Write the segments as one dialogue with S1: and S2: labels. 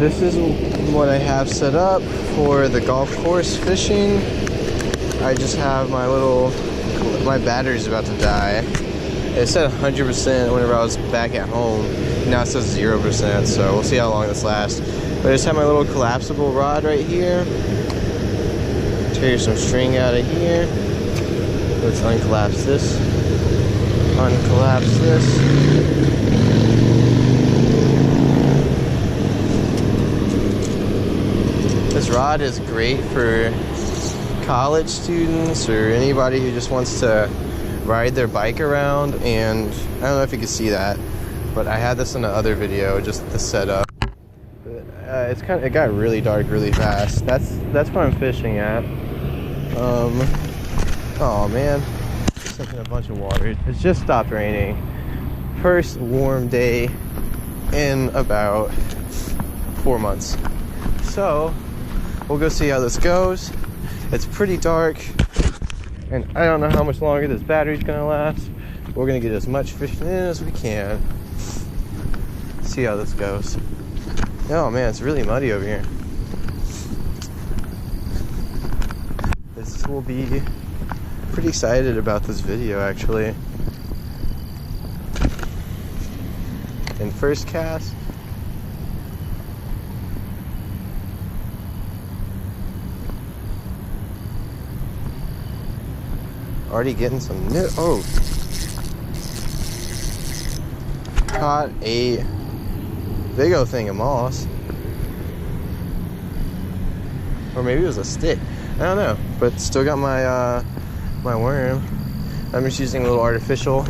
S1: This is what I have set up for the golf course fishing. I just have my battery's about to die. It said 100% whenever I was back at home. Now it says 0%, so we'll see how long this lasts. But I just have my little collapsible rod right here. Tear some string out of here. Let's uncollapse this. Uncollapse this. This rod is great for college students or anybody who just wants to ride their bike around. And I don't know if you can see that, but I had this in the other video, just the setup. But, it got really dark really fast. That's where I'm fishing at. Oh man, just taking a bunch of water. It's just stopped raining. First warm day in about 4 months. So we'll go see how this goes. It's pretty dark, and I don't know how much longer this battery's gonna last. We're gonna get as much fishing in as we can. See how this goes. Oh man, it's really muddy over here. This will be pretty excited about this video actually. And first cast. Already getting some new. Oh, caught a big old thing of moss, or maybe it was a stick. I don't know, but still got my my worm. I'm just using a little artificial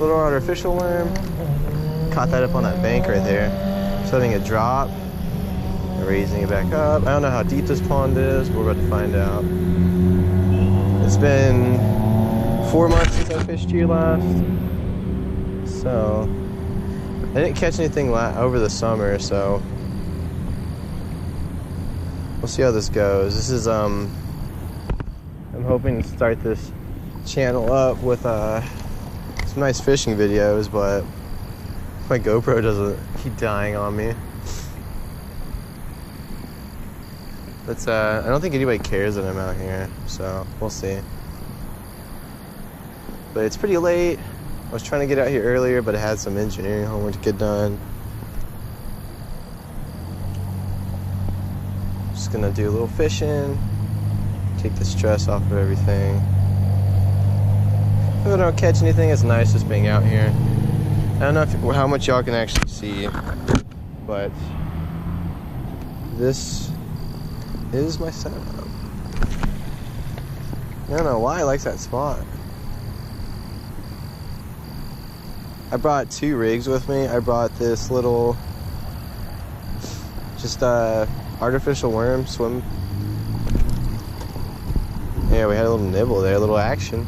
S1: worm. Caught that up on that bank right there. Just letting it drop, raising it back up. I don't know how deep this pond is. We're about to find out. It's been 4 months since I fished here last, so I didn't catch anything over the summer, so we'll see how this goes. This is I'm hoping to start this channel up with some nice fishing videos, but my GoPro doesn't keep dying on me. But I don't think anybody cares that I'm out here, so we'll see. But it's pretty late. I was trying to get out here earlier, but I had some engineering homework to get done. Just gonna do a little fishing, take the stress off of everything. If I don't catch anything, it's nice just being out here. I don't know how much y'all can actually see, but this is my setup. I don't know why I like that spot. I brought 2 rigs with me. I brought this little, just artificial worm swim. Yeah, we had a little nibble there, a little action.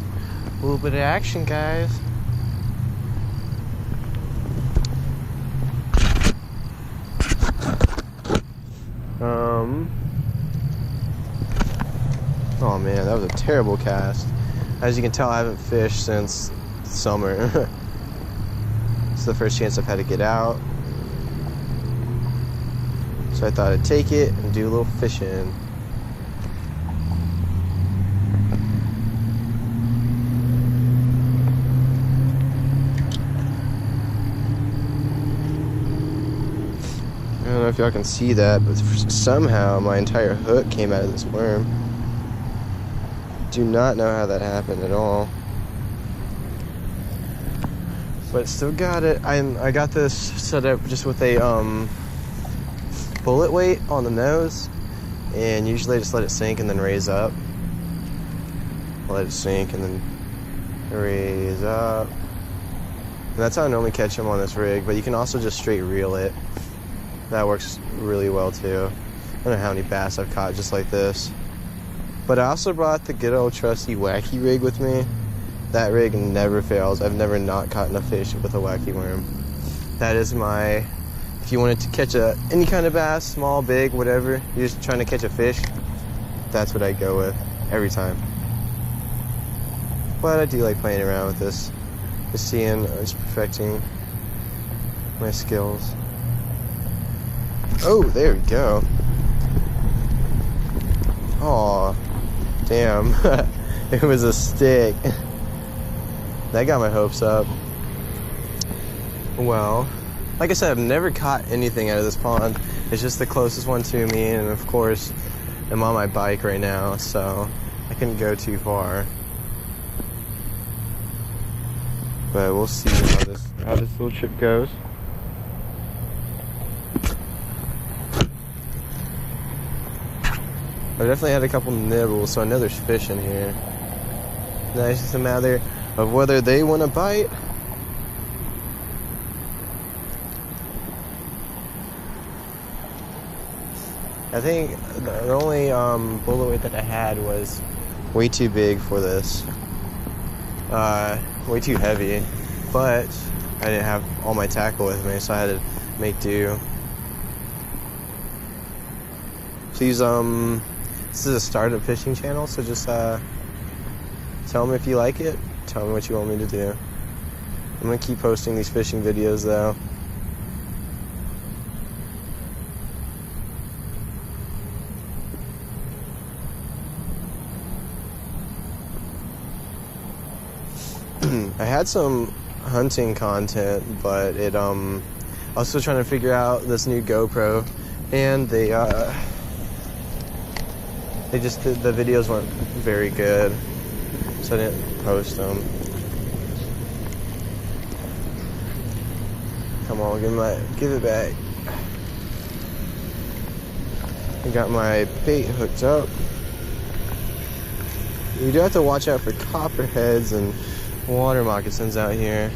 S1: A little bit of action, guys. Oh man, that was a terrible cast. As you can tell, I haven't fished since summer. It's the first chance I've had to get out. So I thought I'd take it and do a little fishing. I don't know if y'all can see that, but somehow my entire hook came out of this worm. Do not know how that happened at all. But still got it. I got this set up just with a bullet weight on the nose, and usually I just let it sink and then raise up. Let it sink and then raise up. And that's how I normally catch them on this rig, but you can also just straight reel it. That works really well too. I don't know how many bass I've caught just like this. But I also brought the good old trusty wacky rig with me. That rig never fails. I've never not caught enough fish with a wacky worm. That is my, if you wanted to catch any kind of bass, small, big, whatever, you're just trying to catch a fish, that's what I go with every time. But I do like playing around with this. Just seeing, just perfecting my skills. Oh, there we go. Oh, damn. It was a stick. That got my hopes up. Well, like I said, I've never caught anything out of this pond. It's just the closest one to me, and of course, I'm on my bike right now, so I couldn't go too far. But we'll see how this little trip goes. I've definitely had a couple nibbles, so I know there's fish in here. Now it's just a matter of whether they want to bite. I think the only bullet weight that I had was way too big for this. Way too heavy. But I didn't have all my tackle with me, so I had to make do. Please, this is a startup fishing channel, so just tell me if you like it. Tell me what you want me to do. I'm gonna keep posting these fishing videos though. I had some hunting content, but I was still trying to figure out this new GoPro, and the videos weren't very good, so I didn't post them. Come on, give it back. I got my bait hooked up. You do have to watch out for copperheads and water moccasins out here,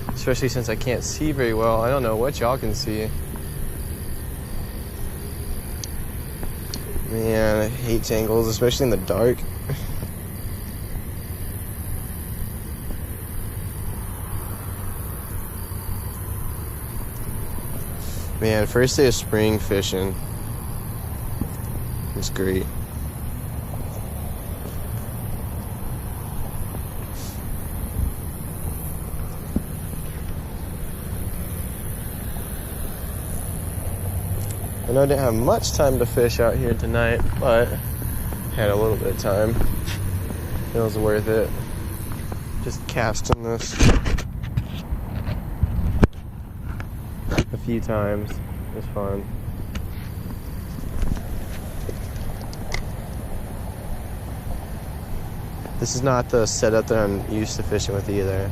S1: especially since I can't see very well. I don't know what y'all can see. Man, I hate tangles, especially in the dark. Man, first day of spring fishing. It's great. I know I didn't have much time to fish out here tonight, but had a little bit of time. It was worth it. Just casting this a few times. It was fun. This is not the setup that I'm used to fishing with either.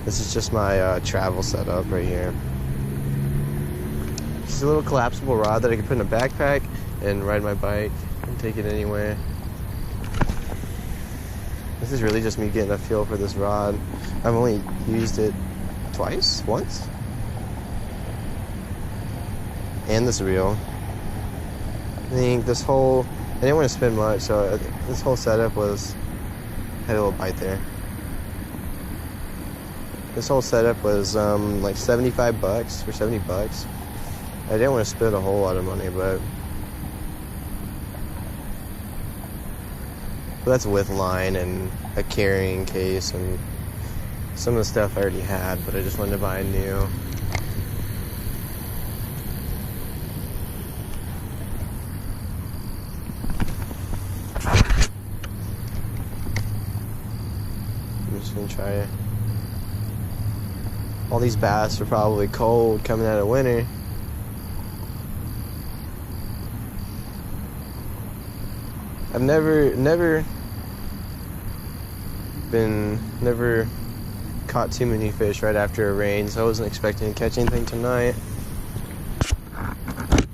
S1: This is just my travel setup right here. It's a little collapsible rod that I can put in a backpack and ride my bike and take it anywhere. This is really just me getting a feel for this rod. I've only used it once. And this reel. I think I didn't want to spend much, so this whole setup had a little bite there. This whole setup was like $75 for 70 bucks. I didn't want to spend a whole lot of money, but that's with line and a carrying case and some of the stuff I already had, but I just wanted to buy a new. I'm just gonna try it. All these bass are probably cold coming out of winter. I've never caught too many fish right after a rain, so I wasn't expecting to catch anything tonight.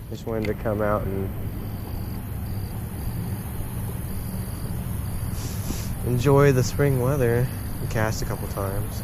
S1: Just wanted to come out and enjoy the spring weather and cast a couple times.